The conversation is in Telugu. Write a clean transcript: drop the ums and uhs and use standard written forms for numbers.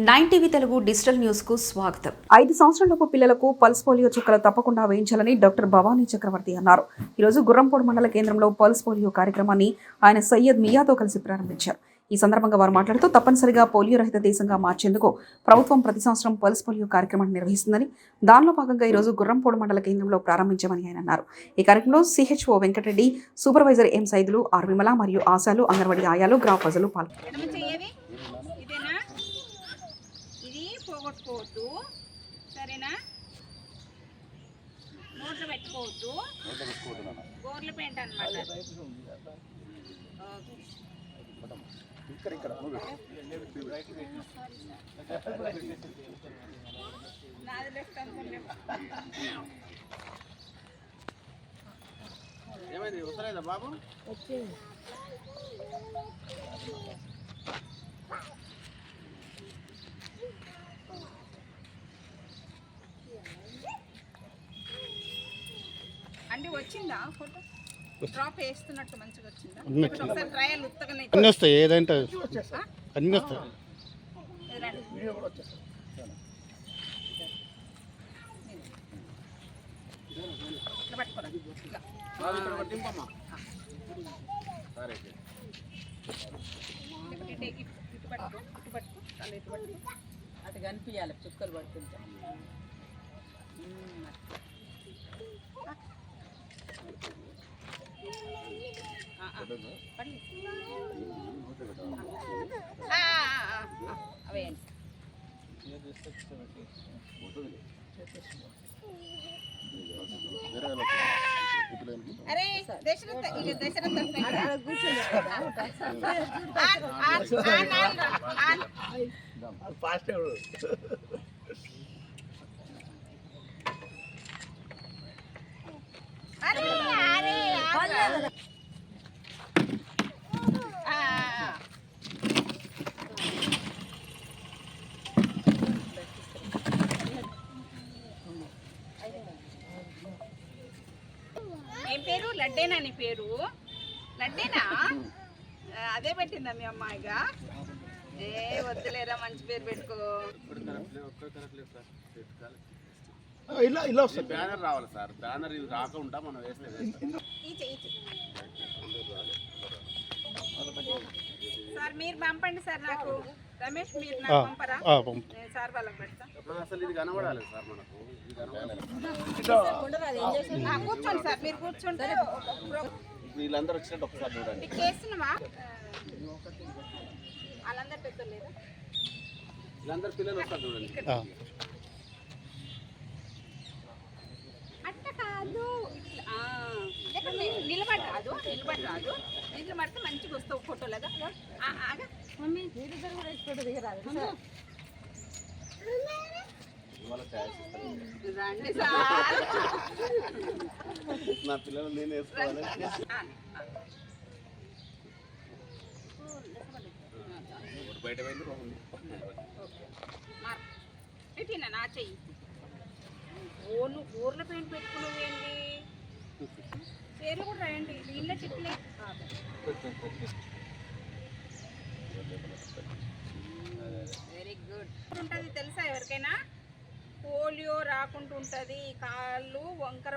9 టీవీ తెలుగు డిజిటల్ న్యూస్ కు స్వాగతం. 5 సంవత్సరాలలోపు పిల్లలకు పల్స్ పోలియో చుక్కలు తప్పకుండా వేయించాలని డాక్టర్ భవానీ చక్రవర్తి అన్నారు. ఈ రోజు గుర్రంపోడు మండల కేంద్రంలో పల్స్ పోలియో కార్యక్రమాన్ని ఆయన సయ్యద్ మియాతో కలిసి ప్రారంభించారు. ఈ సందర్భంగా వారు మాట్లాడుతూ తప్పనిసరిగా పోలియో రహిత దేశంగా మార్చేందుకు ప్రభుత్వం ప్రతి సంవత్సరం పల్స్ పోలియో కార్యక్రమాన్ని నిర్వహిస్తుందని, దానిలో భాగంగా ఈ రోజు గుర్రంపోడు మండల కేంద్రంలో ప్రారంభించామని ఆయన అన్నారు. ఈ కార్యక్రమంలో CHO Venkata Reddy, supervisor M Saidulu, R Vimala మరియు ఆశాలు, అంగన్వాడీ ఆయాలు, గ్రామ ప్రజలు పాల్గొన్నారు. పోగొట్టుకోవద్దు, సరేనా? నోట్లు పెట్టుకోవద్దు, గోర్ల పెయింట్ అనమాట. నాది లెఫ్ట్ అనుకోండి. ఏమైంది వస్తలేదా బాబు? అంటే వచ్చిందా ఫోటో? డ్రాప్ వేస్తున్నట్టు మంచిగా వచ్చిందా? ఒకసారి ట్రయల్ ఉత్తగానే అన్నీ వస్తాయి, ఏదంటే అన్నీ వస్తాయి. అటు కనిపించాలి, చుక్కలు పడుతుంటా. అరే దశరథ ఏం పేరు? లడ్డేనా నీ పేరు? లడ్డేనా? అదే పెట్టిందా మీ అమ్మాయిగా? ఏ వద్దులేరా, మంచి పేరు పెట్టుకో. ఇలా వస్తుంది, బ్యానర్ రావాలి సార్. బ్యానర్ ఇది రాకుండా మనం వేస్తే సార్ మీరు పంపండి సార్. నాకు రమేష్ మీరు నాకు పంపరా? సార్ వాళ్ళకి పెడతా. అసలు ఇది కనబడాలి సార్, మనకు ఇది కనబడాలి. కూర్చోండి సార్, మీరు కూర్చుంటే వీళ్ళందరూ వచ్చినట్టు ఒకసారి చూడండి. కేసునమా వాళ్ళందరూ పెద్దలేదా? వీళ్ళందరూ పిల్లలు వస్తారు చూడండి. అట్ట కాదు, నిలబడి రాదు, నిలబడితే మంచిగా వస్తావు ఫోటోలాగా. రండి సార్, నా పిల్లలు నేను వేసుకోవాలి. బయట పెట్టినా నా చెయ్యి. ఊర్ల పెయింట్ పెట్టుకున్నావేంటి? పేర్లు కూడా రాయండి, ఇళ్ళ చిట్లే. Very good. ఉంటుంది తెలుసా ఎవరికైనా? పోలియో రాకుండా ఉంటుంది, కాళ్ళు వంకర